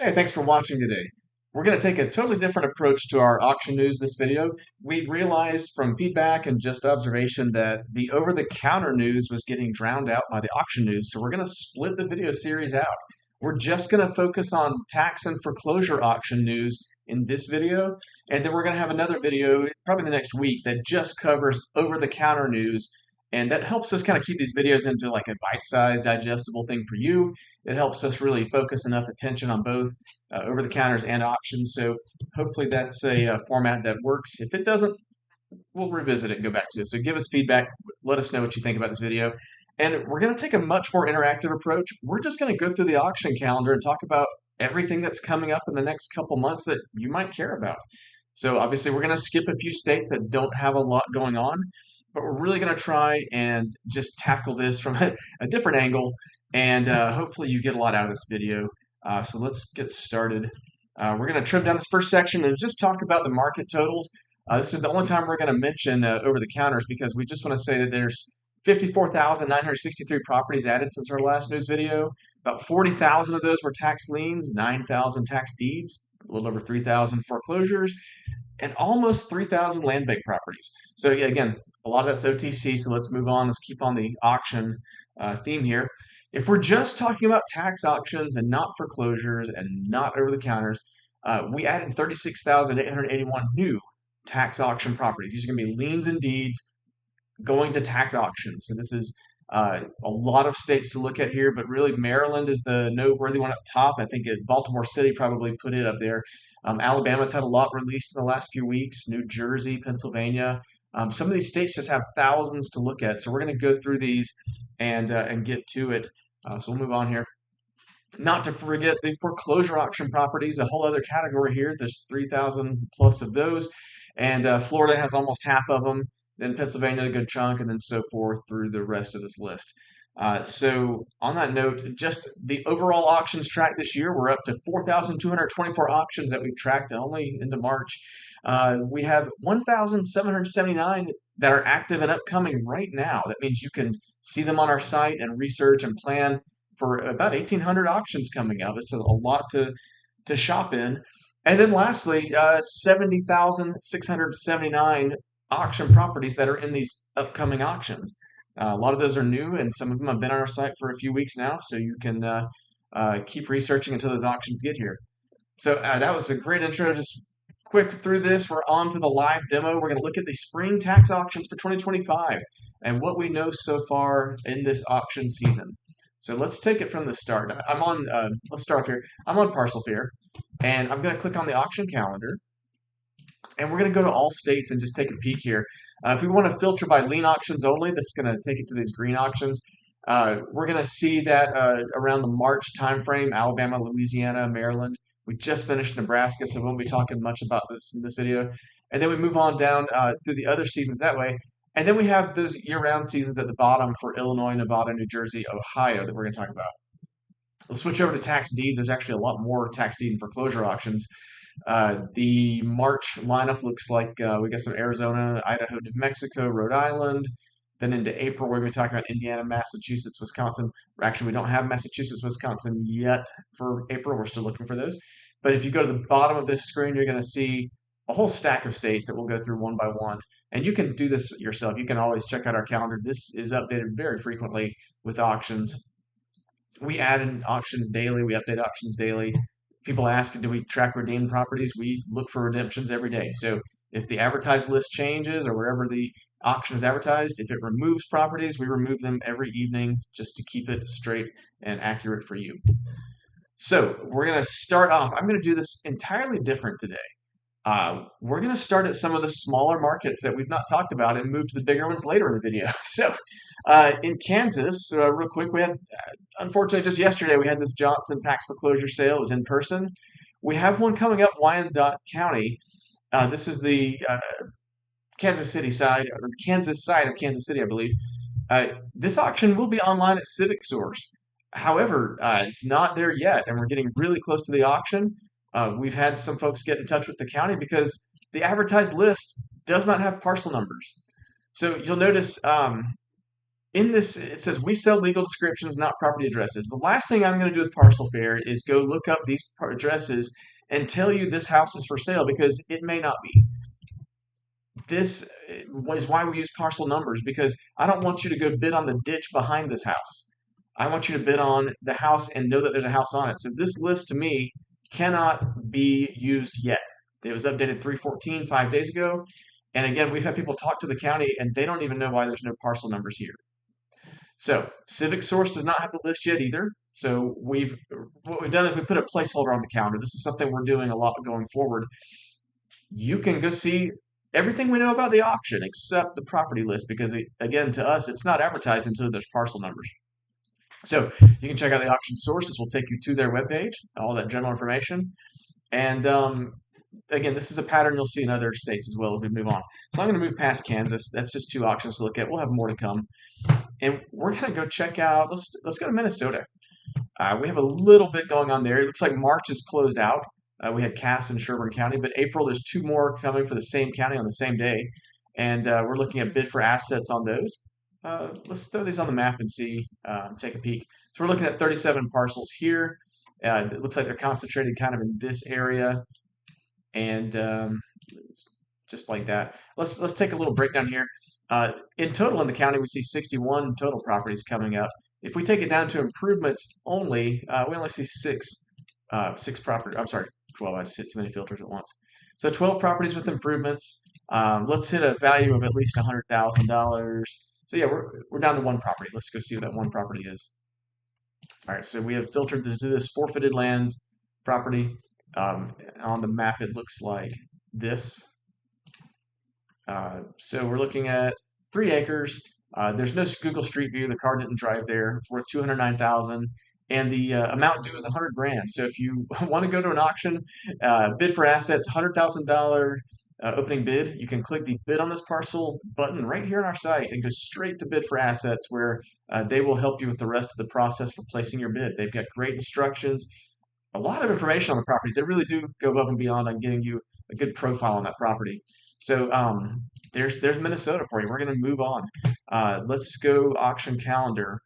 Hey, thanks for watching today. We're going to take a totally different approach to our auction news this video. We realized from feedback and just observation that the over-the-counter news was getting drowned out by the auction news, so we're going to split the video series out. We're just going to focus on tax and foreclosure auction news in this video, and then we're going to have another video probably the next week that just covers over-the-counter news, and that helps us kind of keep these videos into like a bite-sized, digestible thing for you. It helps us really focus enough attention on both over the counters and auctions. So hopefully that's a format that works. If it doesn't, we'll revisit it and go back to it. So give us feedback. Let us know what you think about this video. And we're going to take a much more interactive approach. We're just going to go through the auction calendar and talk about everything that's coming up in the next couple months that you might care about. So obviously we're going to skip a few states that don't have a lot going on, but we're really going to try and just tackle this from a different angle, and hopefully you get a lot out of this video. So let's get started. We're going to trim down this first section and just talk about the market totals. This is the only time we're going to mention over the counters because we just want to say that there's 54,963 properties added since our last news video. About 40,000 of those were tax liens, 9,000 tax deeds, a little over 3,000 foreclosures, and almost 3,000 land bank properties. So yeah, again, a lot of that's OTC. So let's move on. Let's keep on the auction theme here. If we're just talking about tax auctions and not foreclosures and not over the counters, we added 36,881 new tax auction properties. These are going to be liens and deeds going to tax auctions. So this is a lot of states to look at here, but really Maryland is the noteworthy one up top. I think Baltimore City probably put it up there. Alabama's had a lot released in the last few weeks. New Jersey, Pennsylvania. Some of these states just have thousands to look at. So we're going to go through these and get to it. So we'll move on here. Not to forget the foreclosure auction properties, a whole other category here. There's 3,000 plus of those, and Florida has almost half of them. Then Pennsylvania, a good chunk, and then so forth through the rest of this list. So on that note, just the overall auctions tracked this year, we're up to 4,224 auctions that we've tracked only into March. We have 1,779 that are active and upcoming right now. That means you can see them on our site and research and plan for about 1,800 auctions coming up. It's a lot to shop in. And then lastly, 70,679 auction properties that are in these upcoming auctions. A lot of those are new, and some of them have been on our site for a few weeks now, so you can keep researching until those auctions get here. So that was a great intro. Just quick through this. We're on to the live demo. We're going to look at the spring tax auctions for 2025 and what we know so far in this auction season. So let's take it from the start. Let's start off here. I'm on Parcel Fair, and I'm going to click on the auction calendar, and we're going to go to all states and just take a peek here. If we want to filter by lien auctions only, this is going to take it to these green auctions. We're going to see that around the March timeframe, Alabama, Louisiana, Maryland. We just finished Nebraska, so we won't be talking much about this in this video. And then we move on down through the other seasons that way. And then we have those year-round seasons at the bottom for Illinois, Nevada, New Jersey, Ohio that we're going to talk about. Let's switch over to tax deeds. There's actually a lot more tax deed and foreclosure auctions. The March lineup looks like we got some Arizona, Idaho, New Mexico, Rhode Island. Then into April, we're going to be talking about Indiana, Massachusetts, Wisconsin. Actually, we don't have Massachusetts, Wisconsin yet for April. We're still looking for those. But if you go to the bottom of this screen, you're going to see a whole stack of states that we'll go through one by one. And you can do this yourself. You can always check out our calendar. This is updated very frequently with auctions. We add in auctions daily. We update auctions daily. People ask, do we track redeemed properties? We look for redemptions every day. So if the advertised list changes or wherever the auction is advertised, if it removes properties, we remove them every evening just to keep it straight and accurate for you. So we're going to start off. I'm going to do this entirely different today. We're going to start at some of the smaller markets that we've not talked about and move to the bigger ones later in the video. So in Kansas, real quick, we had, unfortunately, just yesterday, we had this Johnson tax foreclosure sale. It was in person. We have one coming up, Wyandotte County. This is the Kansas City side, or the Kansas side of Kansas City, I believe. This auction will be online at Civic Source. However, it's not there yet, and we're getting really close to the auction. We've had some folks get in touch with the county because the advertised list does not have parcel numbers. So you'll notice In this, it says we sell legal descriptions, not property addresses. The last thing I'm going to do with Parcel Fair is go look up these addresses and tell you this house is for sale because it may not be. This is why we use parcel numbers because I don't want you to go bid on the ditch behind this house. I want you to bid on the house and know that there's a house on it. So this list to me cannot be used yet. It was updated 314 5 days ago. And again, we've had people talk to the county and they don't even know why there's no parcel numbers here. So Civic Source does not have the list yet either. So what we've done is we put a placeholder on the calendar. This is something we're doing a lot going forward. You can go see everything we know about the auction except the property list because again, to us, it's not advertised until there's parcel numbers. So you can check out the auction sources. We'll take you to their webpage, all that general information. And again, this is a pattern you'll see in other states as well as we move on. So I'm going to move past Kansas. That's just 2 auctions to look at. We'll have more to come. And we're going to go check out, let's go to Minnesota. We have a little bit going on there. It looks like March is closed out. We had Cass and Sherburne County, but April, there's 2 more coming for the same county on the same day. And we're looking at bid for assets on those. Let's throw these on the map and see, take a peek. So we're looking at 37 parcels here. It looks like they're concentrated kind of in this area. And just like that. Let's take a little breakdown here. In total in the county, we see 61 total properties coming up. If we take it down to improvements only, we only see six properties. I'm sorry, 12. I just hit too many filters at once. So 12 properties with improvements. Let's hit a value of at least $100,000. So yeah, we're down to 1 property. Let's go see what that 1 property is. All right, so we have filtered to this forfeited lands property. On the map, it looks like this. So we're looking at 3 acres. There's no Google Street View. The car didn't drive there. It's worth 209,000, and the amount due is 100 grand. So if you want to go to an auction, bid for assets, $100,000 opening bid. You can click the bid on this parcel button right here on our site and go straight to bid for assets, where they will help you with the rest of the process for placing your bid. They've got great instructions, a lot of information on the properties. They really do go above and beyond on getting you a good profile on that property. So there's Minnesota for you. We're going to move on. Let's go auction calendar,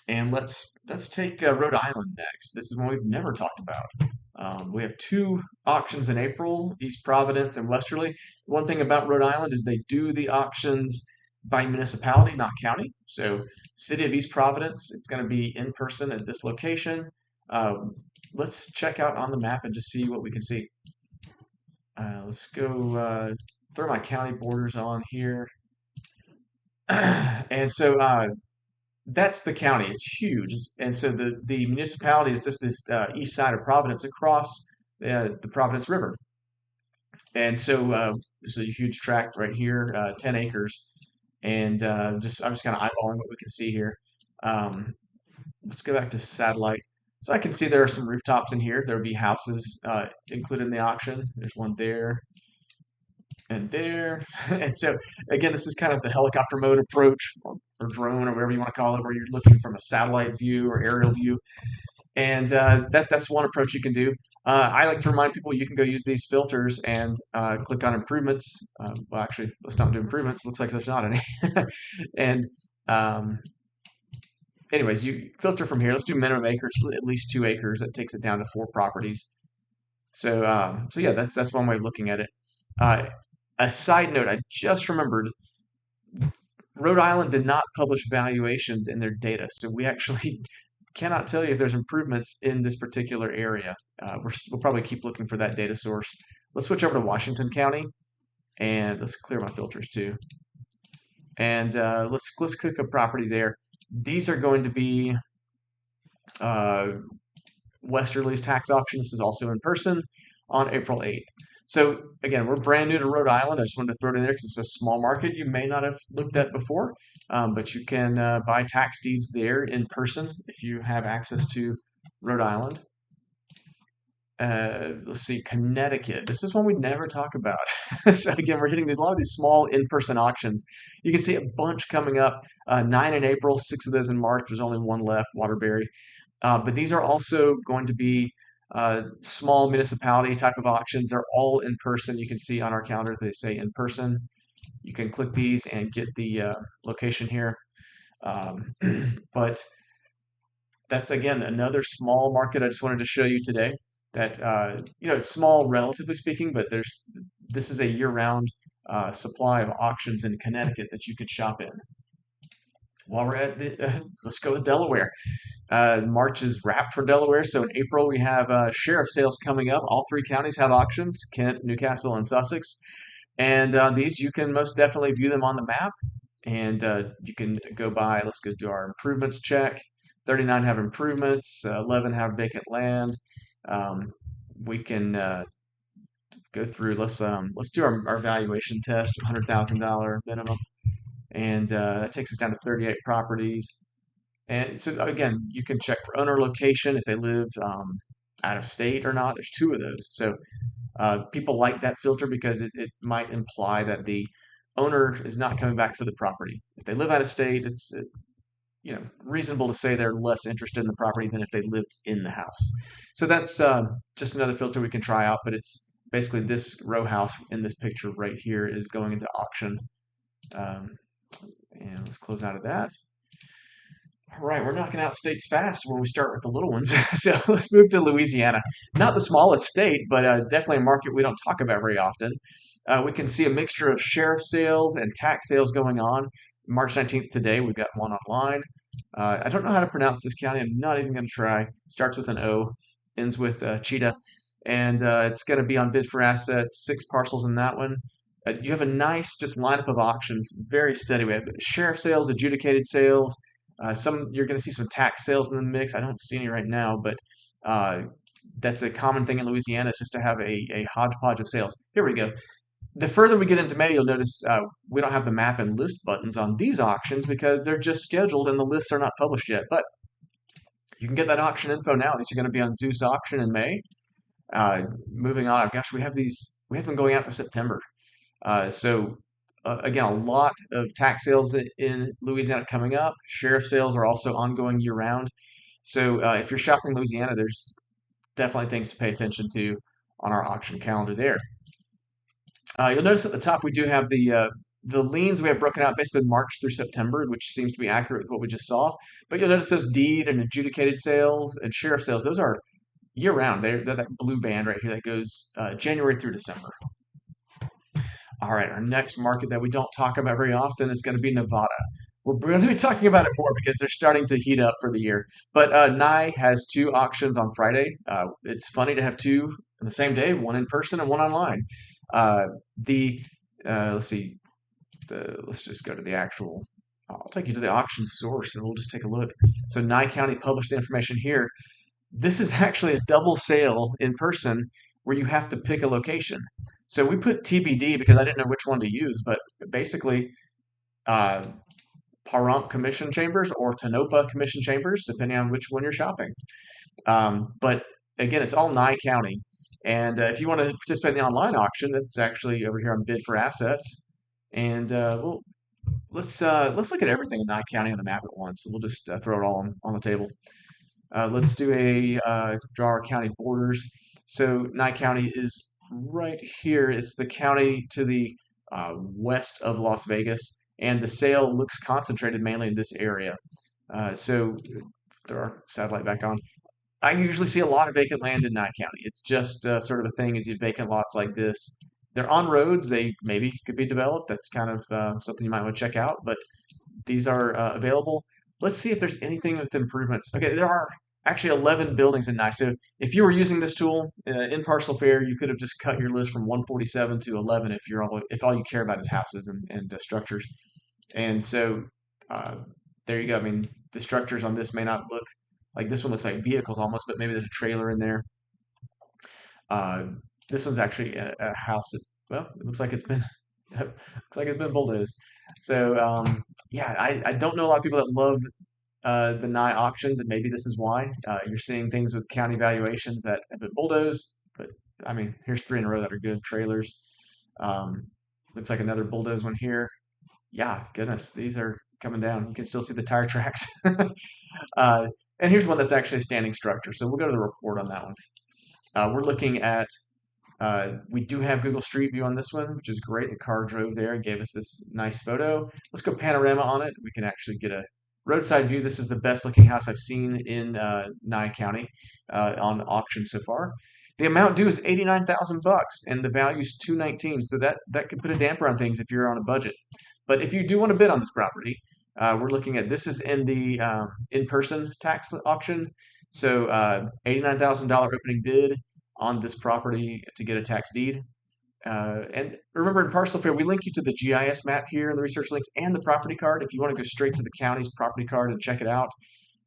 and let's take Rhode Island next. This is one we've never talked about. We have 2 auctions in April, East Providence and Westerly. One thing about Rhode Island is they do the auctions by municipality, not county. So City of East Providence, it's going to be in person at this location. Let's check out on the map and just see what we can see. Let's go throw my county borders on here. And so that's the county. It's huge. And so the municipality is just this east side of Providence across the Providence River. And so there's a huge tract right here, 10 acres. And I'm just kind of eyeballing what we can see here. Let's go back to satellite. So I can see there are some rooftops in here. There will be houses included in the auction. There's one there and there. And so, again, this is kind of the helicopter mode approach, or drone, or whatever you want to call it, where you're looking from a satellite view or aerial view. And that's one approach you can do. I like to remind people you can go use these filters and click on improvements. Well, actually, let's not do improvements. Looks like there's not any. And anyways, you filter from here. Let's do minimum acres, at least 2 acres. That takes it down to 4 properties. So yeah, that's one way of looking at it. A side note, I just remembered, Rhode Island did not publish valuations in their data, so we actually cannot tell you if there's improvements in this particular area. We'll probably keep looking for that data source. Let's switch over to Washington County, and let's clear my filters too. And let's click a property there. These are going to be Westerly's tax auction. This is also in person on April 8th. So again, we're brand new to Rhode Island. I just wanted to throw it in there because it's a small market you may not have looked at before, but you can buy tax deeds there in person if you have access to Rhode Island. Let's see, Connecticut. This is one we never talk about. So again, we're hitting a lot of these small in-person auctions. You can see a bunch coming up. 9 in April, 6 of those in March. There's only 1 left, Waterbury. But these are also going to be small municipality type of auctions. They're all in person. You can see on our calendar they say in person. You can click these and get the location here. But that's again another small market I just wanted to show you today. That it's small relatively speaking, but this is a year-round supply of auctions in Connecticut that you could shop in. While we're at let's go with Delaware. March is wrapped for Delaware, so in April we have sheriff sales coming up. All three counties have auctions: Kent, Newcastle, and Sussex. And these you can most definitely view them on the map, and you can go by. Let's go do our improvements check. 39 have improvements, 11 have vacant land. Um, we can go through. Let's do our valuation test, $100,000 minimum, and that takes us down to 38 properties. And so again, you can check for owner location if they live out of state or not. There's two of those. So people like that filter because it might imply that the owner is not coming back for the property. If they live out of state, it's reasonable to say they're less interested in the property than if they lived in the house. So that's just another filter we can try out. But it's basically this row house in this picture right here is going into auction. Um, and let's close out of that. All right, we're knocking out states fast when we start with the little ones. So let's move to Louisiana. Not the smallest state, but definitely a market we don't talk about very often. We can see a mixture of sheriff sales and tax sales going on. March 19th today, we've got one online. I don't know how to pronounce this county. I'm not even going to try. Starts with an O, ends with cheetah. And it's going to be on bid for assets, 6 parcels in that one. You have a nice just lineup of auctions, very steady. We have sheriff sales, adjudicated sales. You're going to see some tax sales in the mix. I don't see any right now, but that's a common thing in Louisiana. Is just to have a hodgepodge of sales. Here we go. The further we get into May, you'll notice we don't have the map and list buttons on these auctions because they're just scheduled and the lists are not published yet. But you can get that auction info now. These are going to be on Zeus Auction in May. Moving on, gosh, we have them going out in September. Again, a lot of tax sales in Louisiana coming up. Sheriff sales are also ongoing year round. So if you're shopping Louisiana, there's definitely things to pay attention to on our auction calendar there. You'll notice at the top we do have the liens we have broken out basically March through September, which seems to be accurate with what we just saw. But you'll notice those deed and adjudicated sales and sheriff sales, those are year round. They're that blue band right here that goes January through December. All right, our next market that we don't talk about very often is going to be Nevada. We're going to be talking about it more because they're starting to heat up for the year. But Nye has 2 auctions on Friday. It's funny to have 2 on the same day, one in person and one online. Let's see, let's just go to the actual. I'll take you to the auction source and we'll just take a look. So Nye County published the information here. This is actually a double sale in person where you have to pick a location. So we put TBD because I didn't know which one to use, but basically Pahrump Commission Chambers or Tonopah Commission Chambers, depending on which one you're shopping. But again, it's all Nye County. And if you want to participate in the online auction, that's actually over here on Bid for Assets. And let's look at everything in Nye County on the map at once. We'll just throw it all on the table. Let's do draw our county borders. So Nye County is right here. It's the county to the west of Las Vegas, and the sale looks concentrated mainly in this area. So throw our satellite back on. I usually see a lot of vacant land in Nye County. It's just sort of a thing is you vacant lots like this. They're on roads. They maybe could be developed. That's kind of something you might want to check out. But these are available. Let's see if there's anything with improvements. Okay, there are actually 11 buildings in Nye. So if you were using this tool in Parcel Fair, you could have just cut your list from 147 to 11 if all you care about is houses and structures. And so there you go. I mean, the structures on this may not look like this one looks like vehicles almost, but maybe there's a trailer in there. This one's actually a house that, well, it looks like it's been bulldozed. So yeah, I don't know a lot of people that love the Nye auctions, and maybe this is why you're seeing things with county valuations that have been bulldozed. But I mean, here's 3 in a row that are good trailers. Looks like another bulldozed one here. Yeah, goodness, these are coming down. You can still see the tire tracks. And here's one that's actually a standing structure. So we'll go to the report on that one. We're looking at, we do have Google Street View on this one, which is great. The car drove there and gave us this nice photo. Let's go panorama on it. We can actually get a Roadside view, this is the best looking house I've seen in Nye County on auction so far. The amount due is 89,000 bucks and the value is 219. So that could put a damper on things if you're on a budget. But if you do want to bid on this property, we're looking at this is in the in-person tax auction. So $89,000 opening bid on this property to get a tax deed. And remember, in Parcel Fair, we link you to the GIS map here in the research links and the property card. If you want to go straight to the county's property card and check it out,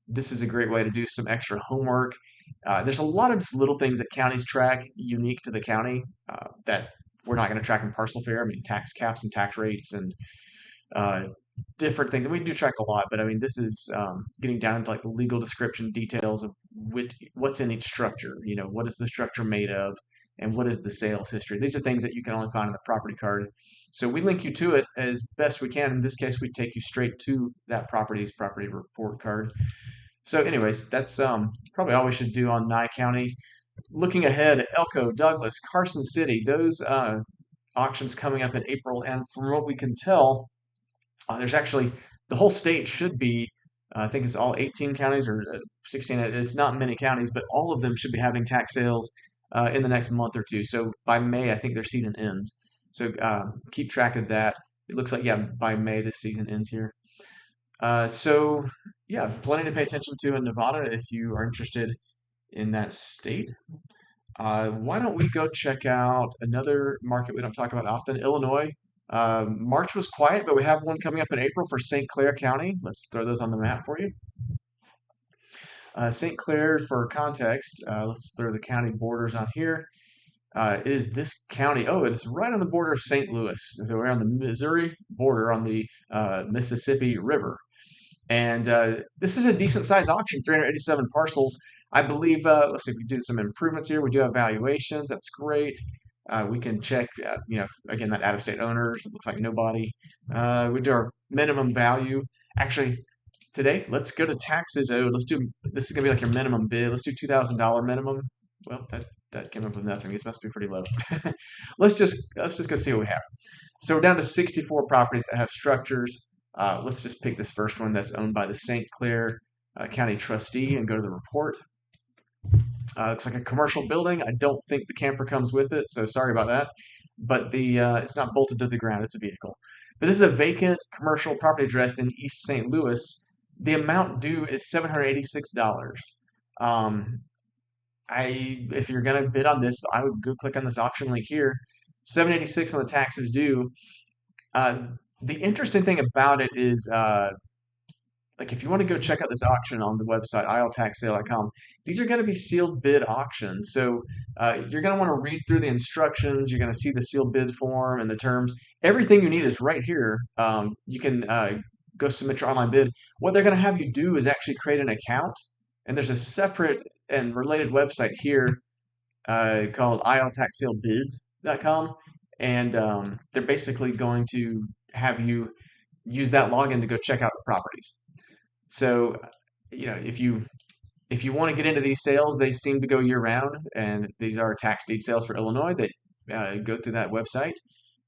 this is a great way to do some extra homework. There's a lot of just little things that counties track unique to the county that we're not going to track in Parcel Fair. I mean, tax caps and tax rates and uh, different things. And we do track a lot, but I mean, this is getting down into like the legal description details of what's in each structure. You know, what is the structure made of, and what is the sales history. These are things that you can only find in the property card. So we link you to it as best we can. In this case, we take you straight to that property's property report card. So, anyways, that's probably all we should do on Nye County. Looking ahead, Elko, Douglas, Carson City, those auctions coming up in April, and from what we can tell, there's actually the whole state should be, I think it's all 18 counties or 16. It's not many counties, but all of them should be having tax sales in the next month or two. So by May, I think their season ends. So keep track of that. It looks like, yeah, by May this season ends here. So yeah, plenty to pay attention to in Nevada if you are interested in that state. Why don't we go check out another market we don't talk about often, Illinois. March was quiet, but we have one coming up in April for St. Clair County. Let's throw those on the map for you. St. Clair, for context, let's throw the county borders on here. It is this county. Oh, it's right on the border of St. Louis. So we're on the Missouri border on the Mississippi River. And this is a decent sized auction, 387 parcels. I believe, let's see if we do some improvements here. We do have valuations. That's great. We can check, again, that out-of-state owners. It looks like nobody. We do our minimum value. Actually, today, let's go to taxes owed. This is going to be like your minimum bid. Let's do $2,000 minimum. Well, that came up with nothing. These must be pretty low. Let's just go see what we have. So we're down to 64 properties that have structures. Let's just pick this first one that's owned by the St. Clair County trustee and go to the report. Looks like a commercial building. I don't think the camper comes with it, so sorry about that. But it's not bolted to the ground. It's a vehicle. But this is a vacant commercial property address in East St. Louis. The amount due is $786. If you're gonna bid on this, I would go click on this auction link here. $786 on the taxes due. The interesting thing about it is, like if you want to go check out this auction on the website, iltaxsale.com, these are going to be sealed bid auctions. So you're going to want to read through the instructions. You're going to see the sealed bid form and the terms. Everything you need is right here. You can go submit your online bid. What they're going to have you do is actually create an account. And there's a separate and related website here called iltaxsalebids.com. And they're basically going to have you use that login to go check out the properties. So, if you want to get into these sales, they seem to go year round, and these are tax deed sales for Illinois that go through that website,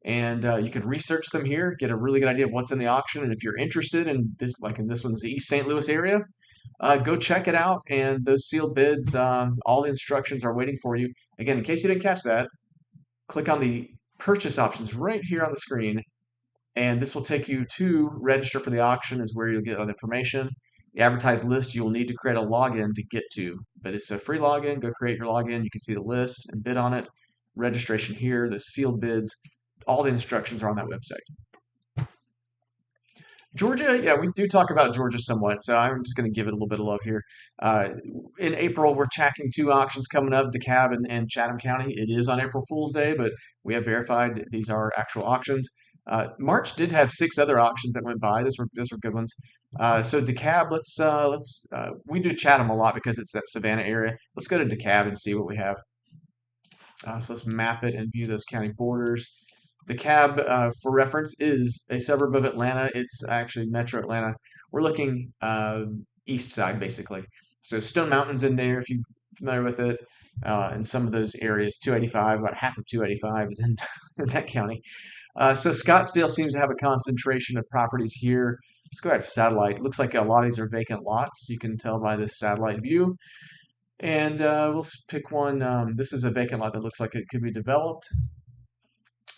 and you can research them here, get a really good idea of what's in the auction, and if you're interested in this, like in this one's the East St. Louis area, go check it out. And those sealed bids, all the instructions are waiting for you. Again, in case you didn't catch that, click on the purchase options right here on the screen. And this will take you to register for the auction is where you'll get all the information. The advertised list you will need to create a login to get to, but it's a free login. Go create your login. You can see the list and bid on it. Registration here, the sealed bids, all the instructions are on that website. Georgia, yeah, we do talk about Georgia somewhat, so I'm just going to give it a little bit of love here. In April, we're tracking 2 auctions coming up, DeKalb and Chatham County. It is on April Fool's Day, but we have verified these are actual auctions. March did have 6 other auctions that went by. Those were good ones. So DeKalb, we do Chatham a lot because it's that Savannah area. Let's go to DeKalb and see what we have. So let's map it and view those county borders. DeKalb, for reference, is a suburb of Atlanta. It's actually Metro Atlanta. We're looking east side, basically. So Stone Mountain's in there, if you're familiar with it. In some of those areas, 285, about half of 285 is in that county. So Scottsdale seems to have a concentration of properties here. Let's go ahead to satellite. Looks like a lot of these are vacant lots. You can tell by this satellite view. And we'll pick one. This is a vacant lot that looks like it could be developed.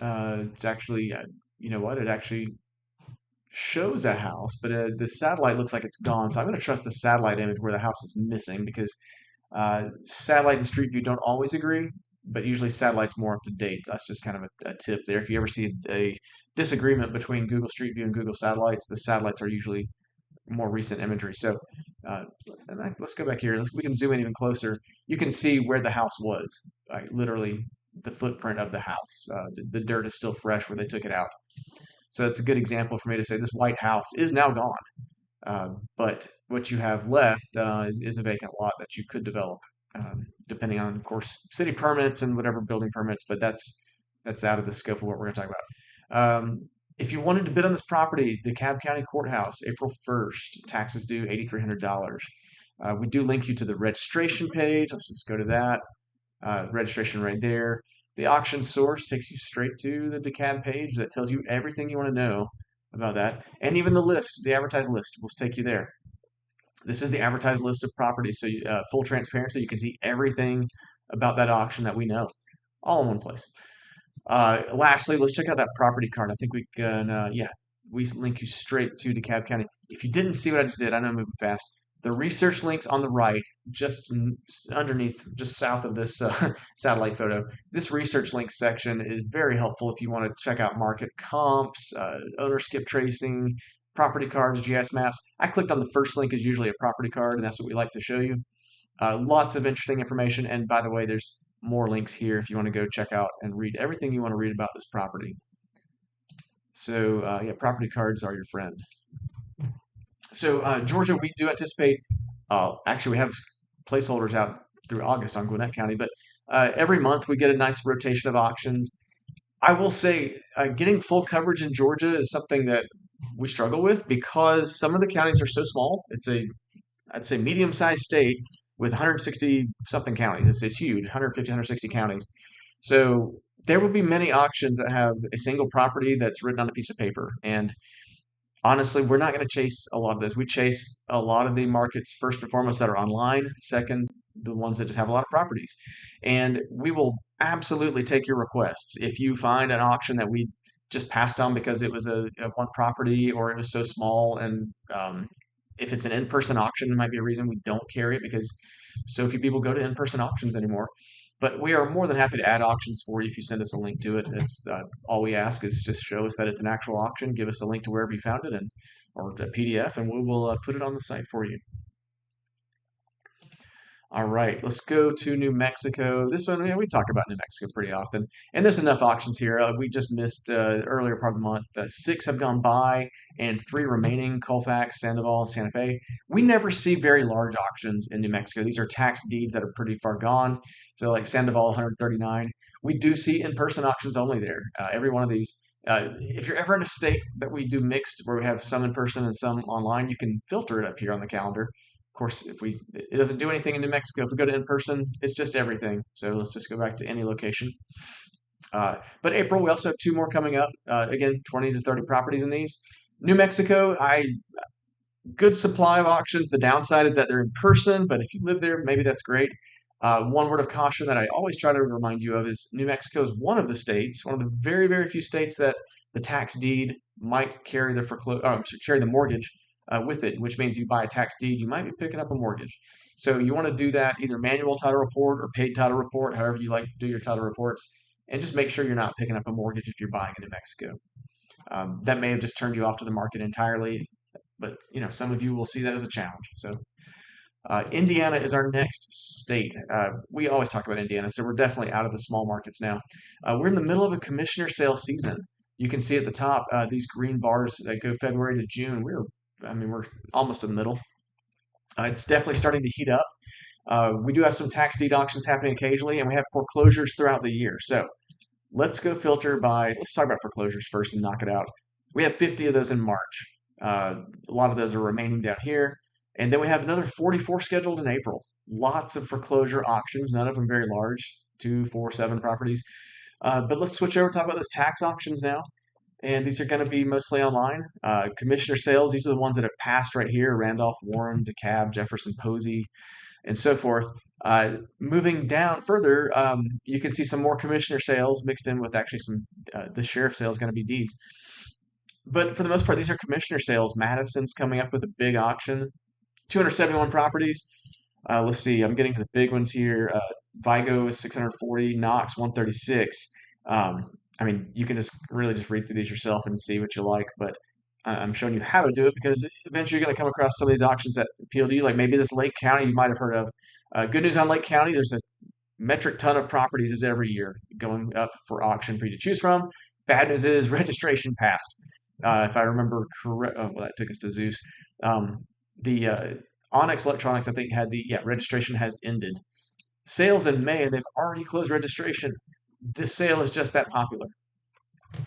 It's actually, you know what? It actually shows a house, but the satellite looks like it's gone. So I'm going to trust the satellite image where the house is missing because satellite and street view don't always agree, but usually satellite's more up to date. That's just kind of a tip there. If you ever see a disagreement between Google Street View and Google Satellites, the satellites are usually more recent imagery. So let's go back here. We can zoom in even closer. You can see where the house was, right? Literally the footprint of the house. The dirt is still fresh where they took it out. So it's a good example for me to say this white house is now gone. But what you have left is a vacant lot that you could develop, depending on, of course, city permits and whatever building permits. But that's out of the scope of what we're going to talk about. If you wanted to bid on this property, DeKalb County Courthouse, April 1st, taxes due $8,300. We do link you to the registration page. Let's just go to that. Registration right there. The auction source takes you straight to the DeKalb page that tells you everything you want to know about that. And even the list, the advertised list, will take you there. This is the advertised list of properties. So full transparency, you can see everything about that auction that we know, all in one place. Lastly, let's check out that property card. I think we can, we link you straight to DeKalb County. If you didn't see what I just did, I know I'm moving fast. The research links on the right, just underneath, just south of this satellite photo. This research link section is very helpful if you want to check out market comps, owner skip tracing, property cards, GIS maps. I clicked on the first link is usually a property card, and that's what we like to show you. Lots of interesting information. And by the way, there's more links here if you want to go check out and read everything you want to read about this property. So yeah, property cards are your friend. So Georgia, we do anticipate, actually we have placeholders out through August on Gwinnett County, but every month we get a nice rotation of auctions. I will say getting full coverage in Georgia is something that we struggle with because some of the counties are so small. I'd say medium-sized state with 160 something counties. It's huge, 150, 160 counties. So there will be many auctions that have a single property that's written on a piece of paper. And honestly, we're not going to chase a lot of those. We chase a lot of the markets, first and foremost, that are online. Second, the ones that just have a lot of properties. And we will absolutely take your requests. If you find an auction that we just passed on because it was a one property or it was so small, and if it's an in-person auction, it might be a reason we don't carry it because so few people go to in-person auctions anymore. But we are more than happy to add auctions for you if you send us a link to it. It's all we ask is just show us that it's an actual auction, give us a link to wherever you found it, and or a PDF, and we will put it on the site for you. All right, let's go to New Mexico. This one, we talk about New Mexico pretty often, and there's enough auctions here. We just missed the earlier part of the month. 6 have gone by, and 3 remaining: Colfax, Sandoval, Santa Fe. We never see very large auctions in New Mexico. These are tax deeds that are pretty far gone. So, like Sandoval, 139. We do see in-person auctions only there. Every one of these. If you're ever in a state that we do mixed, where we have some in person and some online, you can filter it up here on the calendar. Of course, it doesn't do anything in New Mexico. If we go to in person, it's just everything. So let's just go back to any location. But April, we also have 2 more coming up. Again, 20 to 30 properties in these. New Mexico, good supply of auctions. The downside is that they're in person, but if you live there, maybe that's great. One word of caution that I always try to remind you of is New Mexico is one of the states, one of the very, very few states that the tax deed might carry the mortgage with it, which means you buy a tax deed, you might be picking up a mortgage. So you want to do that either manual title report or paid title report, however you like to do your title reports, and just make sure you're not picking up a mortgage if you're buying in New Mexico. That may have just turned you off to the market entirely, but some of you will see that as a challenge. So Indiana is our next state. We always talk about Indiana, so we're definitely out of the small markets now. We're in the middle of a commissioner sale season. You can see at the top these green bars that go February to June. We're almost in the middle. It's definitely starting to heat up. We do have some tax deed auctions happening occasionally, and we have foreclosures throughout the year. So let's talk about foreclosures first and knock it out. We have 50 of those in March. A lot of those are remaining down here. And then we have another 44 scheduled in April. Lots of foreclosure auctions, none of them very large, 2, 4, 7 properties. But let's switch over and talk about those tax auctions now. and these are going to be mostly online. Commissioner sales, these are the ones that have passed right here: Randolph, Warren, DeKalb, Jefferson, Posey, and so forth. Moving down further, you can see some more commissioner sales mixed in with actually some, the sheriff sale is going to be deeds. But for the most part, these are commissioner sales. Madison's coming up with a big auction, 271 properties. Let's see, I'm getting to the big ones here. Vigo is 640, Knox 136. I mean, you can just really just read through these yourself and see what you like, but I'm showing you how to do it because eventually you're going to come across some of these auctions that appeal to you, like maybe this Lake County you might have heard of. Good news on Lake County, there's a metric ton of properties is every year going up for auction for you to choose from. Bad news is registration passed. If I remember correct, oh, well, that took us to Zeus. The Onyx Electronics, I think, had the registration has ended. Sales in May, and they've already closed registration. This sale is just that popular.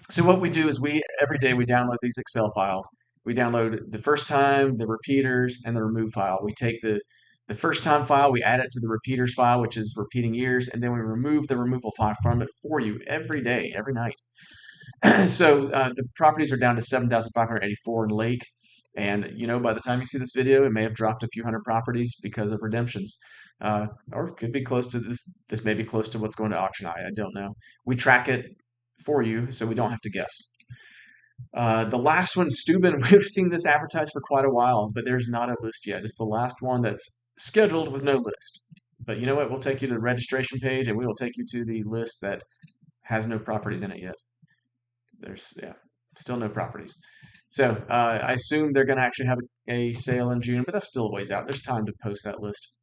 So what we do is we every day we download these Excel files. We download the first time, the repeaters, and the remove file. We take the first time file, we add it to the repeaters file, which is repeating years, and then we remove the removal file from it for you every day, every night. So the properties are down to 7,584 in Lake. And by the time you see this video, it may have dropped a few hundred properties because of redemptions, or it could be close to this. This may be close to what's going to auction. I don't know. We track it for you, so we don't have to guess. The last one, Steuben, we've seen this advertised for quite a while, but there's not a list yet. It's the last one that's scheduled with no list. But you know what? We'll take you to the registration page, and we will take you to the list that has no properties in it yet. There's still no properties. So I assume they're going to actually have a sale in June, but that's still a ways out. There's time to post that list.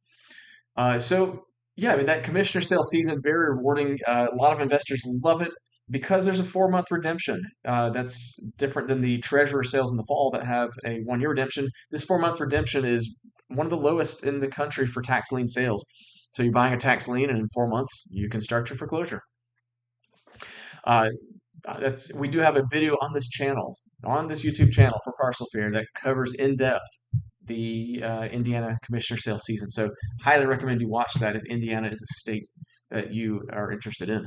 So yeah, I mean that commissioner sale season, very rewarding. A lot of investors love it because there's a 4-month redemption. That's different than the treasurer sales in the fall that have a 1-year redemption. This 4-month redemption is one of the lowest in the country for tax lien sales. So you're buying a tax lien, and in 4 months you can start your foreclosure. We do have a video on this channel, on this YouTube channel for Parcel Fear that covers in depth the Indiana commissioner sale season. So highly recommend you watch that if Indiana is a state that you are interested in.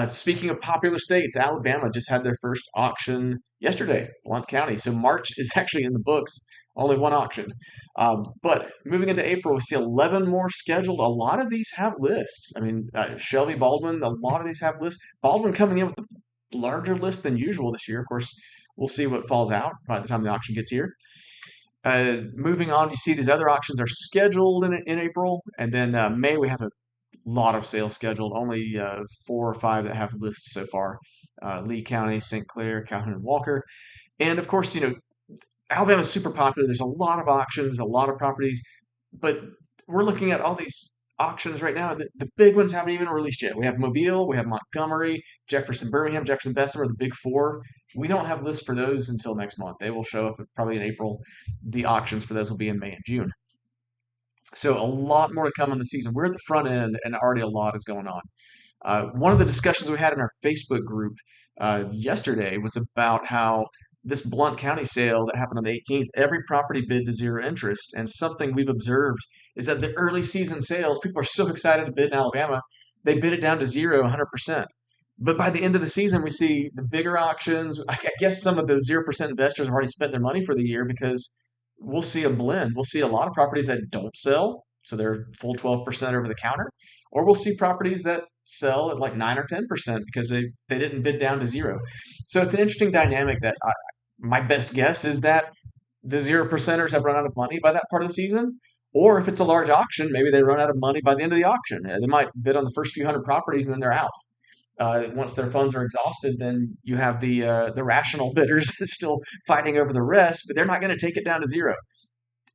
Speaking of popular states, Alabama just had their first auction yesterday, Blount County. So March is actually in the books, only one auction. But moving into April, we see 11 more scheduled. A lot of these have lists. I mean, Shelby, Baldwin, a lot of these have lists. Baldwin coming in with a larger list than usual this year. Of course, we'll see what falls out by the time the auction gets here. Moving on, you see these other auctions are scheduled in April, and then May we have a lot of sales scheduled. Only 4 or 5 that have lists so far. Lee County, St. Clair, Calhoun, and Walker. And of course, Alabama is super popular. There's a lot of auctions, a lot of properties, but we're looking at all these auctions right now. The big ones haven't even released yet. We have Mobile, we have Montgomery, Jefferson, Birmingham, Jefferson, Bessemer, the big 4. We don't have lists for those until next month. They will show up probably in April. The auctions for those will be in May and June. So a lot more to come in the season. We're at the front end, and already a lot is going on. One of the discussions we had in our Facebook group yesterday was about how this Blount County sale that happened on the 18th, every property bid to zero interest. And something we've observed is that the early season sales, people are so excited to bid in Alabama, they bid it down to zero, 100%. But by the end of the season, we see the bigger auctions. I guess some of those 0% investors have already spent their money for the year because we'll see a blend. We'll see a lot of properties that don't sell, so they're full 12% over the counter, or we'll see properties that sell at like 9 or 10% because they didn't bid down to zero. So it's an interesting dynamic that my best guess is that the 0%ers have run out of money by that part of the season, or if it's a large auction, maybe they run out of money by the end of the auction. They might bid on the first few hundred properties and then they're out. Once their funds are exhausted, then you have the rational bidders still fighting over the rest, but they're not going to take it down to zero.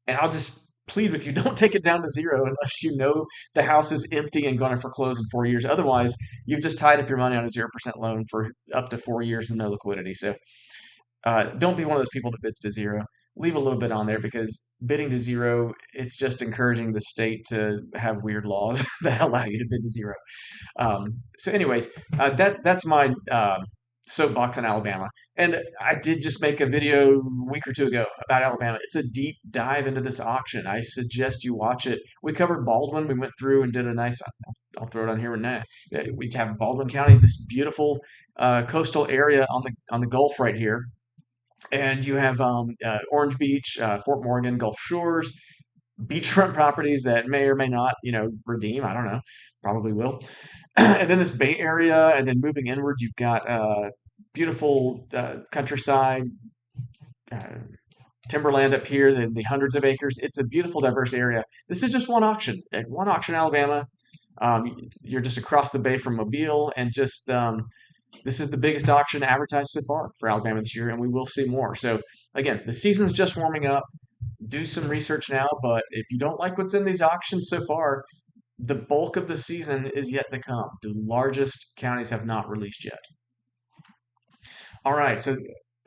And I'll just plead with you, don't take it down to zero unless you know the house is empty and going to foreclose in 4 years. Otherwise, you've just tied up your money on a 0% loan for up to 4 years and no liquidity. So don't be one of those people that bids to zero. Leave a little bit on there because bidding to zero, it's just encouraging the state to have weird laws that allow you to bid to zero. So anyways, that's my soapbox in Alabama. And I did just make a video a week or two ago about Alabama. It's a deep dive into this auction. I suggest you watch it. We covered Baldwin. We went through and did a nice, I'll throw it on here right now. We have Baldwin County, this beautiful coastal area on the Gulf right here. And you have Orange Beach, Fort Morgan, Gulf Shores, beachfront properties that may or may not, redeem. I don't know, probably will. And then this Bay Area, and then moving inward, you've got beautiful countryside, uh, timberland up here, the hundreds of acres. It's a beautiful, diverse area. This is just one auction. At one auction, Alabama. You're just across the bay from Mobile, and just this is the biggest auction advertised so far for Alabama this year, and we will see more. So again, the season's just warming up. Do some research now, but if you don't like what's in these auctions so far, the bulk of the season is yet to come. The largest counties have not released yet. All right, so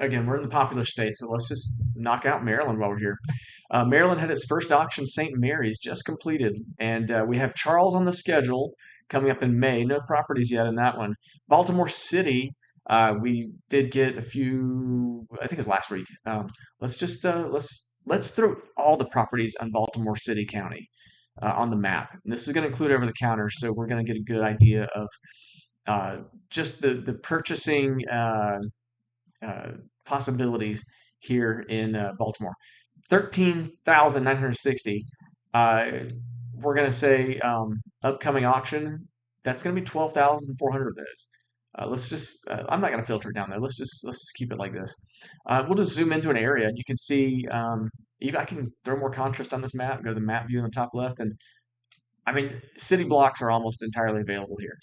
again, we're in the popular states, so let's just knock out Maryland while we're here. Maryland had its first auction, St. Mary's, just completed, and we have Charles on the schedule coming up in May. No properties yet in that one. Baltimore City, we did get a few. I think it was last week. Let's just let's throw all the properties on Baltimore City County on the map. And this is going to include over the counter, so we're going to get a good idea of just the purchasing uh, possibilities here in Baltimore. 13,960. Uh, we're going to say upcoming auction. That's going to be 12,400 of those. Let's just. I'm not going to filter it down there. Let's just keep it like this. We'll just zoom into an area, and you can see. Even I can throw more contrast on this map. Go to the map view in the top left, and I mean, city blocks are almost entirely available here.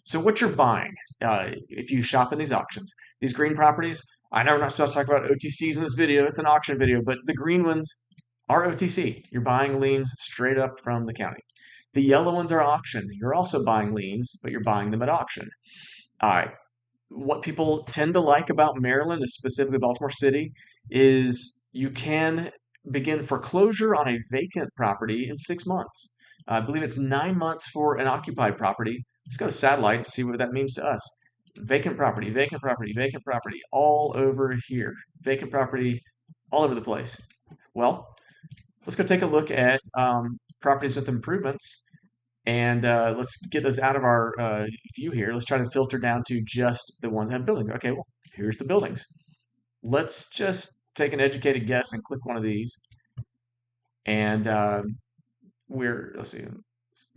So what you're buying, if you shop in these auctions, these green properties, I know we're not supposed to talk about OTCs in this video, it's an auction video, but the green ones are OTC. You're buying liens straight up from the county. The yellow ones are auction. You're also buying liens, but you're buying them at auction. All right. What people tend to like about Maryland, specifically Baltimore City, is you can begin foreclosure on a vacant property in 6 months. I believe it's 9 months for an occupied property. Let's go to satellite and see what that means to us. Vacant property, vacant property, vacant property, all over here. Vacant property all over the place. Well, let's go take a look at properties with improvements, and let's get those out of our view here. Let's try to filter down to just the ones that have buildings. Okay, well, here's the buildings. Let's just take an educated guess and click one of these. And let's see,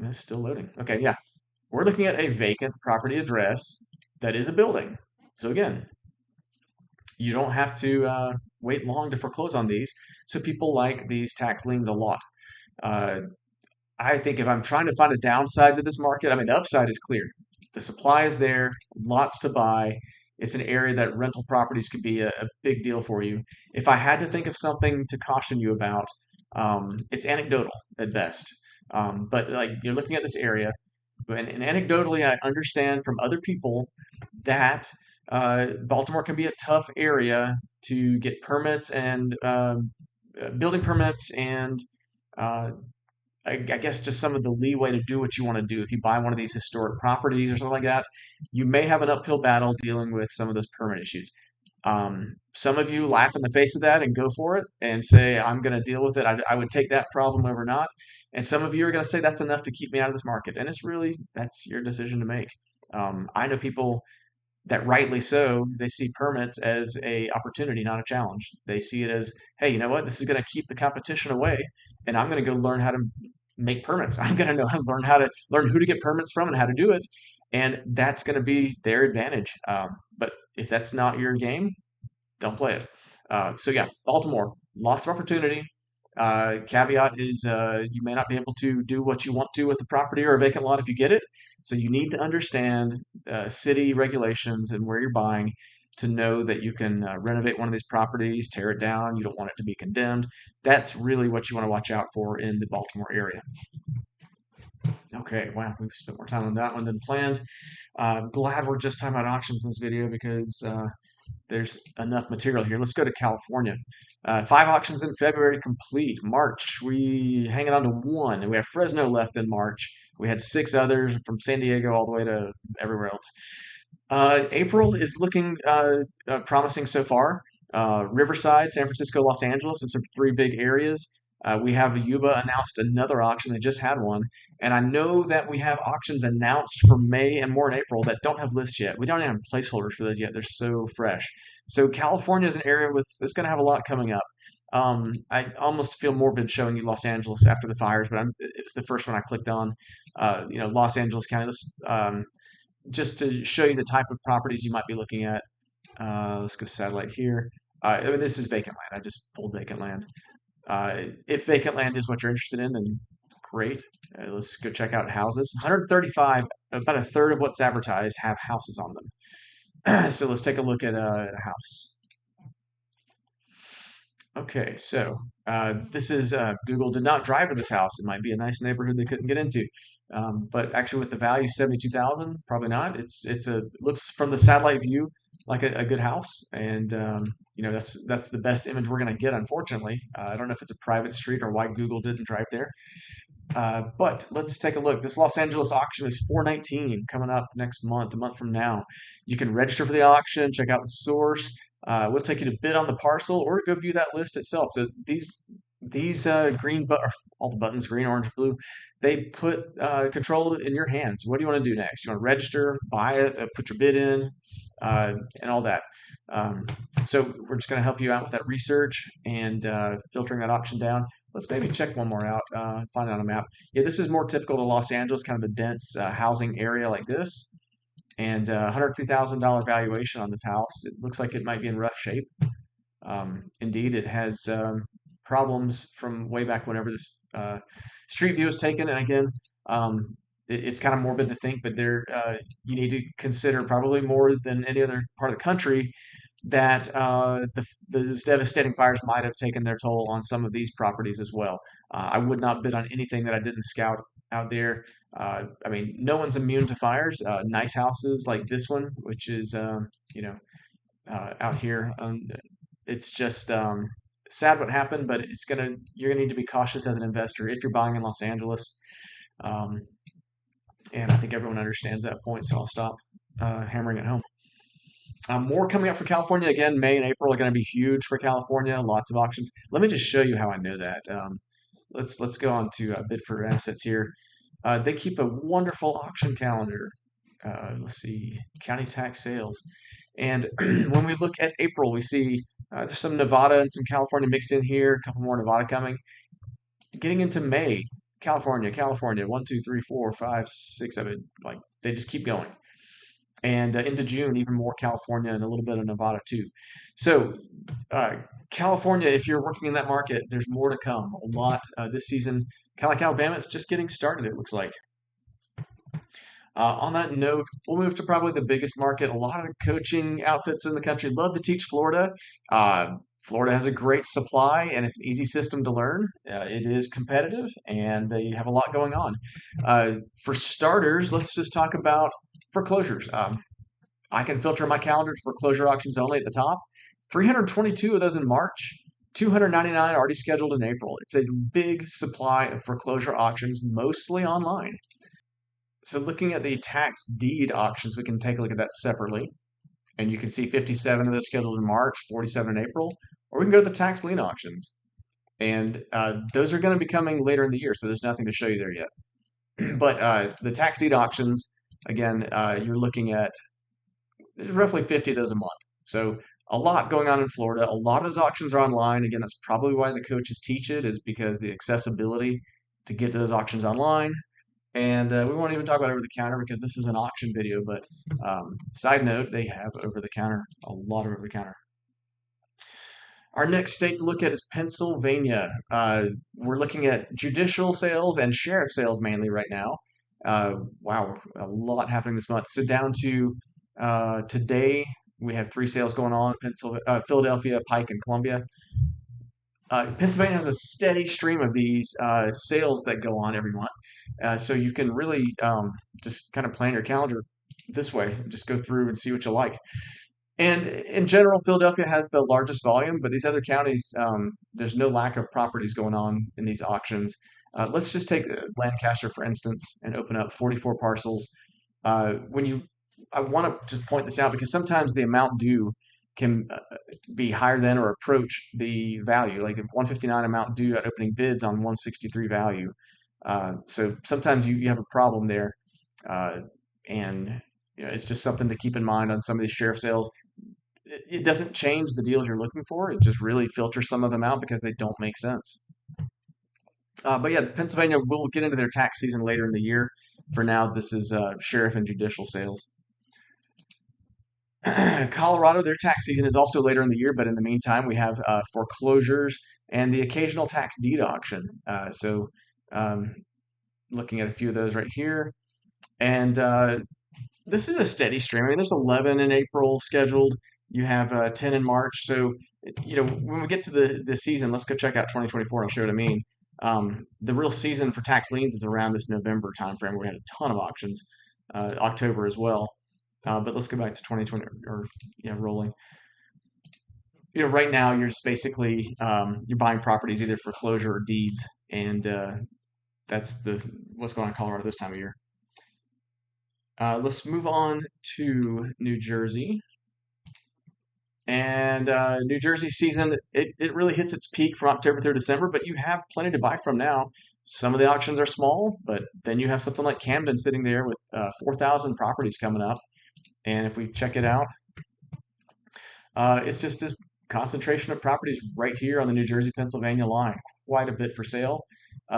it's still loading. Okay, yeah. We're looking at a vacant property address that is a building. So again, you don't have to wait long to foreclose on these. So people like these tax liens a lot. Uh, I think if I'm trying to find a downside to this market, I mean, the upside is clear. The supply is there, lots to buy. It's an area that rental properties could be a big deal for you. If I had to think of something to caution you about, it's anecdotal at best. But like you're looking at this area, and anecdotally, I understand from other people that Baltimore can be a tough area to get permits and building permits and I guess just some of the leeway to do what you want to do. If you buy one of these historic properties or something like that, you may have an uphill battle dealing with some of those permit issues. Some of you laugh in the face of that and go for it and say, I'm going to deal with it. I would take that problem over not. And some of you are going to say that's enough to keep me out of this market. And it's really, that's your decision to make. I know people that rightly so, they see permits as a opportunity, not a challenge. They see it as, hey, you know what? This is going to keep the competition away, and I'm going to go learn how to make permits. I'm going to know how to learn who to get permits from and how to do it, and that's going to be their advantage. But if that's not your game, don't play it. So yeah, Baltimore, lots of opportunity. Caveat is you may not be able to do what you want to with the property or a vacant lot if you get it. So you need to understand city regulations and where you're buying to know that you can renovate one of these properties, tear it down. You don't want it to be condemned. That's really what you want to watch out for in the Baltimore area. Okay, wow, we've spent more time on that one than planned. Glad we're just talking about auctions in this video because there's enough material here. Let's go to California. 5 auctions in February complete. March, we hanging on to 1. We have Fresno left in March. We had 6 others from San Diego all the way to everywhere else. April is looking promising so far. Riverside, San Francisco, Los Angeles is some three big areas. We have Yuba announced another auction. They just had one. And I know that we have auctions announced for May and more in April that don't have lists yet. We don't have placeholders for those yet. They're so fresh. So California is an area with it's going to have a lot coming up. I almost feel morbid showing you Los Angeles after the fires, but it was the first one I clicked on. Los Angeles County. Just to show you the type of properties you might be looking at. Let's go satellite here. I mean, this is vacant land. I just pulled vacant land. If vacant land is what you're interested in, then great. Let's go check out houses. 135, about a third of what's advertised have houses on them. So let's take a look at a house. Okay, so this is Google did not drive to this house. It might be a nice neighborhood they couldn't get into, but actually with the value 72,000, probably not. It looks from the satellite view like a good house, and that's the best image we're going to get. Unfortunately, I don't know if it's a private street or why Google didn't drive there. But let's take a look. This Los Angeles auction is 4/19 coming up next month, a month from now. You can register for the auction, check out the source. We'll take you to bid on the parcel or go view that list itself. So these green all the buttons, green, orange, blue, they put control in your hands. What do you want to do next? You want to register, buy it, put your bid in, and all that. So we're just going to help you out with that research and filtering that auction down. Let's maybe check one more out, find it on a map. Yeah, this is more typical to Los Angeles, kind of the dense housing area like this. And $103,000 valuation on this house. It looks like it might be in rough shape. Indeed, it has problems from way back whenever this street view was taken. And again, it's kind of morbid to think, but you need to consider probably more than any other part of the country that those devastating fires might have taken their toll on some of these properties as well. I would not bid on anything that I didn't scout out there. I mean, no one's immune to fires. Nice houses like this one, which is out here, it's just sad what happened, but you're gonna need to be cautious as an investor if you're buying in Los Angeles. Um, and I think everyone understands that point, so I'll stop hammering it home. More coming up for California. Again, May and April are going to be huge for California. Lots of auctions. Let me just show you how I know that. Let's go on to bid for assets here. They keep a wonderful auction calendar. Let's see, county tax sales. And when we look at April, we see there's some Nevada and some California mixed in here. A couple more Nevada coming. Getting into May, California, 1, 2, 3, 4, 5, 6, 7. Like they just keep going. And into June, even more California and a little bit of Nevada too. So, California, if you're working in that market, there's more to come. A lot this season. Kind of like Alabama, it's just getting started, it looks like. On that note, we'll move to probably the biggest market. A lot of the coaching outfits in the country love to teach Florida. Florida has a great supply and it's an easy system to learn. It is competitive and they have a lot going on. For starters, let's just talk about foreclosures. I can filter my calendar to foreclosure auctions only at the top. 322 of those in March, 299 already scheduled in April. It's a big supply of foreclosure auctions, mostly online. So looking at the tax deed auctions, we can take a look at that separately. And you can see 57 of those scheduled in March, 47 in April. Or we can go to the tax lien auctions. And those are going to be coming later in the year, so there's nothing to show you there yet. But the tax deed auctions, again, you're looking at there's roughly 50 of those a month. So a lot going on in Florida. A lot of those auctions are online. Again, that's probably why the coaches teach it, is because the accessibility to get to those auctions online. And we won't even talk about over the counter because this is an auction video. But side note, they have over the counter, a lot of over the counter. Our next state to look at is Pennsylvania. We're looking at judicial sales and sheriff sales mainly right now. Wow, a lot happening this month. So down to today, we have 3 sales going on: Philadelphia, Pike, and Columbia. Pennsylvania has a steady stream of these sales that go on every month. So you can really just kind of plan your calendar this way. Just go through and see what you like. And in general, Philadelphia has the largest volume, but these other counties, there's no lack of properties going on in these auctions. Let's just take Lancaster, for instance, and open up 44 parcels. When you I want to just point this out because sometimes the amount due can be higher than or approach the value, like the 159 amount due at opening bids on 163 value. So sometimes you have a problem there, uh, and it's just something to keep in mind on some of these sheriff sales. It doesn't change the deals you're looking for. It just really filters some of them out because they don't make sense. But yeah, Pennsylvania will get into their tax season later in the year. For now, this is sheriff and judicial sales. Colorado, their tax season is also later in the year, but in the meantime, we have foreclosures and the occasional tax deed auction. So, um, looking at a few of those right here, and this is a steady stream. I mean, there's 11 in April scheduled. You have 10 in March. So, when we get to the season, let's go check out 2024. I'll show what I mean. The real season for tax liens is around this November timeframe. We had a ton of auctions, October as well. But let's go back to 2020 or rolling. Right now you're just basically you're buying properties either foreclosure or deeds, and that's what's going on in Colorado this time of year. Let's move on to New Jersey. And New Jersey season, it really hits its peak from October through December, but you have plenty to buy from now. Some of the auctions are small, but then you have something like Camden sitting there with 4,000 properties coming up. And if we check it out, it's just a concentration of properties right here on the New Jersey-Pennsylvania line. Quite a bit for sale.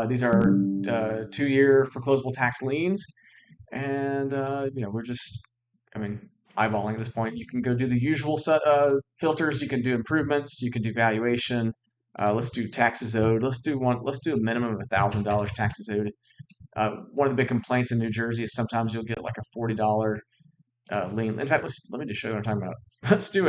These are 2-year foreclosable tax liens. And, we're just, eyeballing at this point. You can go do the usual set filters. You can do improvements. You can do valuation. Let's do taxes owed. Let's do a minimum of $1,000 taxes owed. One of the big complaints in New Jersey is sometimes you'll get like a $40 lien. In fact, let me just show you what I'm talking about. Let's do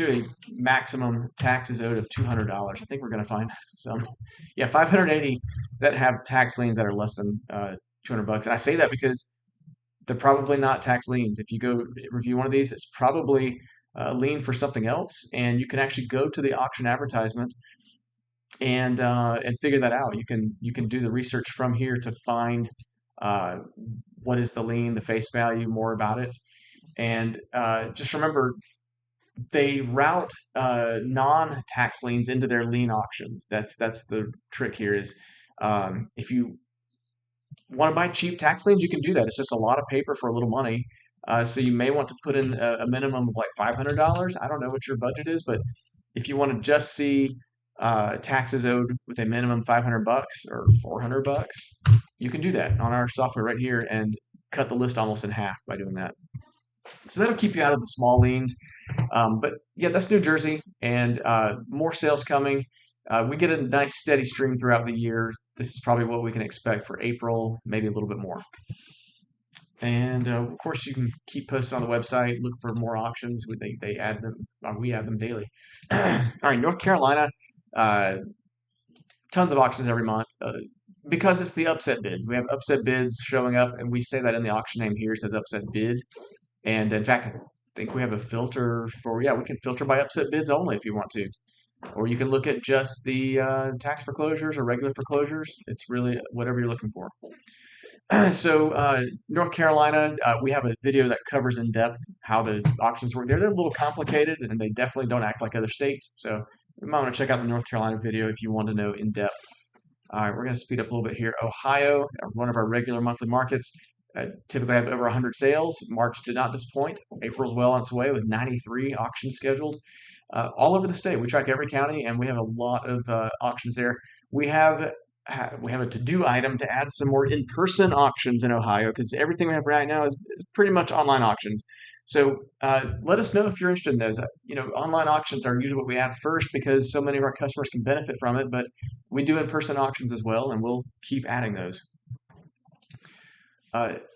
a maximum taxes owed of $200. I think we're going to find some. Yeah, 580 that have tax liens that are less than $200. And I say that because they're probably not tax liens. If you go review one of these, it's probably a lien for something else, and you can actually go to the auction advertisement and figure that out. You can do the research from here to find what is the lien, the face value, more about it, and just remember they route non-tax liens into their lien auctions. That's the trick here. Is if you want to buy cheap tax liens, you can do that. It's just a lot of paper for a little money. So you may want to put in a minimum of like $500. I don't know what your budget is, but if you want to just see taxes owed with a minimum $500 or $400, you can do that on our software right here and cut the list almost in half by doing that. So that'll keep you out of the small liens. But yeah, that's New Jersey, and more sales coming. We get a nice steady stream throughout the year. This is probably what we can expect for April, maybe a little bit more. And of course, you can keep posting on the website. Look for more auctions. They add them. We add them daily. All right, North Carolina, tons of auctions every month. Because it's the upset bids. We have upset bids showing up, and we say that in the auction name here. It says upset bid. And in fact, I think we have a filter we can filter by upset bids only if you want to. Or you can look at just the tax foreclosures or regular foreclosures. It's really whatever you're looking for. So North Carolina, we have a video that covers in depth how the auctions work. They're a little complicated, and they definitely don't act like other states. So you might want to check out the North Carolina video if you want to know in depth. All right, we're going to speed up a little bit here. Ohio, one of our regular monthly markets, typically have over 100 sales. March did not disappoint. April's well on its way with 93 auctions scheduled all over the state. We track every county, and we have a lot of auctions there. We have a to-do item to add some more in-person auctions in Ohio because everything we have right now is pretty much online auctions. So let us know if you're interested in those. Online auctions are usually what we add first because so many of our customers can benefit from it, but we do in-person auctions as well, and we'll keep adding those.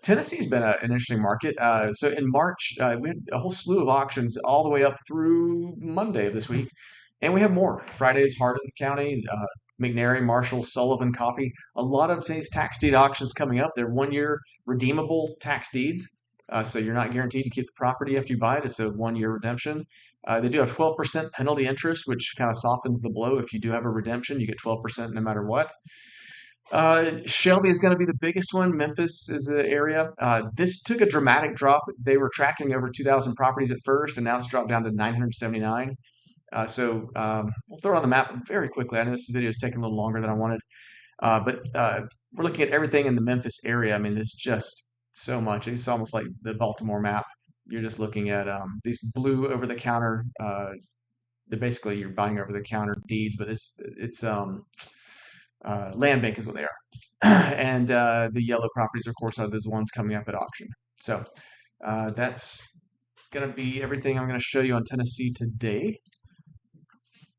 Tennessee's been an interesting market. So in March, we had a whole slew of auctions all the way up through Monday of this week, and we have more. Friday's Hardin County, McNary, Marshall, Sullivan, Coffee. A lot of these tax deed auctions coming up. They're 1-year redeemable tax deeds. So you're not guaranteed to keep the property after you buy it. It's a 1-year redemption. They do have 12% penalty interest, which kind of softens the blow. If you do have a redemption, you get 12% no matter what. Shelby is going to be the biggest one. Memphis is the area. This took a dramatic drop. They were tracking over 2,000 properties at first, and now it's dropped down to 979. We'll throw it on the map very quickly. I know this video is taking a little longer than I wanted, but we're looking at everything in the Memphis area. I mean, there's just so much. It's almost like the Baltimore map. You're just looking at these blue over-the-counter. They're basically you're buying over-the-counter deeds, but it's land bank is what they are. And the yellow properties, of course, are those ones coming up at auction. So that's going to be everything I'm going to show you on Tennessee today.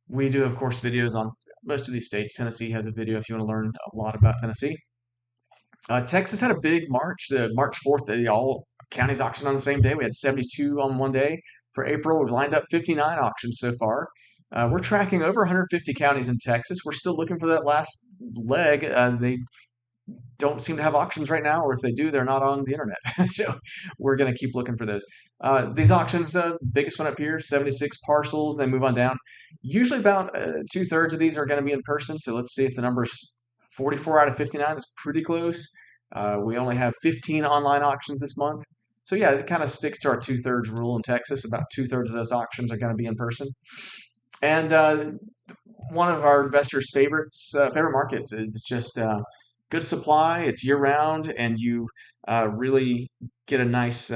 We do, of course, videos on most of these states. Tennessee has a video if you want to learn a lot about Tennessee. Texas had a big March, March 4th, all counties auctioned on the same day. We had 72 on one day. For April, we've lined up 59 auctions so far. We're tracking over 150 counties in Texas. We're still looking for that last leg. They don't seem to have auctions right now, or if they do, they're not on the internet. So we're going to keep looking for those. These auctions, biggest one up here, 76 parcels. They move on down. Usually about 2/3 of these are going to be in person. So let's see if the number's 44 out of 59. That's pretty close. We only have 15 online auctions this month. So yeah, it kind of sticks to our 2/3 rule in Texas. About 2/3 of those auctions are going to be in person. And one of our investors' favorite markets is just good supply. It's year round, and you really get a nice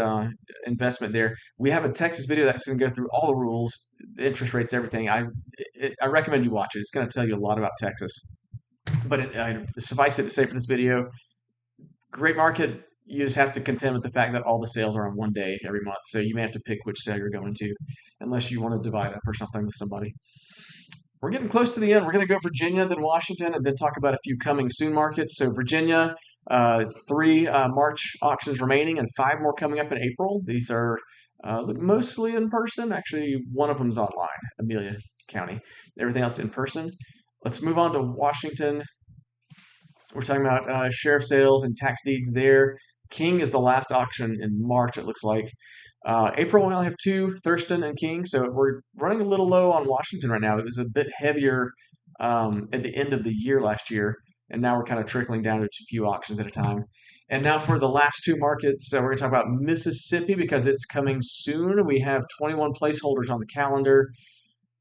investment there. We have a Texas video that's going to go through all the rules, the interest rates, everything. I recommend you watch it. It's going to tell you a lot about Texas. But suffice it to say for this video, great market. You just have to contend with the fact that all the sales are on one day every month. So you may have to pick which sale you're going to, unless you want to divide up or something with somebody. We're getting close to the end. We're going to go Virginia, then Washington, and then talk about a few coming soon markets. So Virginia, 3 March auctions remaining, and 5 more coming up in April. These are mostly in person. Actually, one of them is online, Amelia County. Everything else in person. Let's move on to Washington. We're talking about sheriff sales and tax deeds there. King is the last auction in March, it looks like. April, we only have 2, Thurston and King, so we're running a little low on Washington right now. It was a bit heavier at the end of the year last year, and now we're kind of trickling down to a few auctions at a time. And now for the last 2 markets, we're going to talk about Mississippi because it's coming soon. We have 21 placeholders on the calendar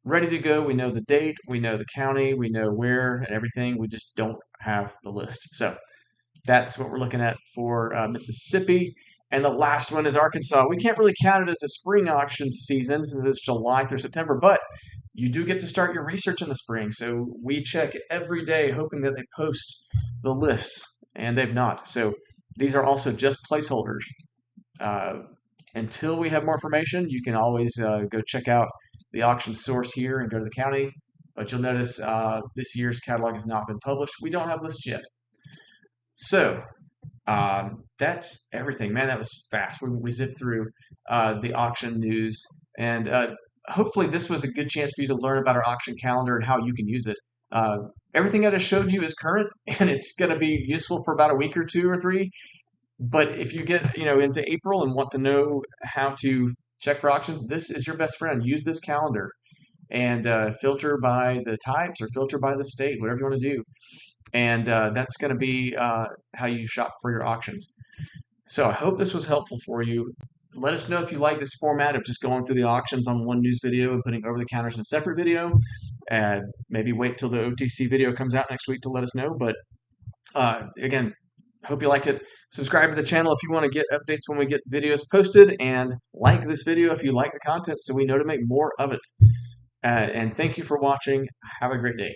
ready to go. We know the date, we know the county, we know where and everything. We just don't have the list. So that's what we're looking at for Mississippi. And the last one is Arkansas. We can't really count it as a spring auction season since it's July through September, but you do get to start your research in the spring. So we check every day hoping that they post the lists, and they've not. So these are also just placeholders. Until we have more information, you can always go check out the auction source here and go to the county. But you'll notice this year's catalog has not been published. We don't have lists yet. So that's everything. Man, that was fast. We zipped through the auction news. And hopefully this was a good chance for you to learn about our auction calendar and how you can use it. Everything I just showed you is current, and it's going to be useful for about a week or 2 or 3. But if you get into April and want to know how to check for auctions, this is your best friend. Use this calendar and filter by the types or filter by the state, whatever you want to do. And that's going to be how you shop for your auctions. So I hope this was helpful for you. Let us know if you like this format of just going through the auctions on one news video and putting over the counters in a separate video. And maybe wait till the OTC video comes out next week to let us know. But again, hope you like it. Subscribe to the channel if you want to get updates when we get videos posted, and like this video if you like the content so we know to make more of it. And thank you for watching. Have a great day.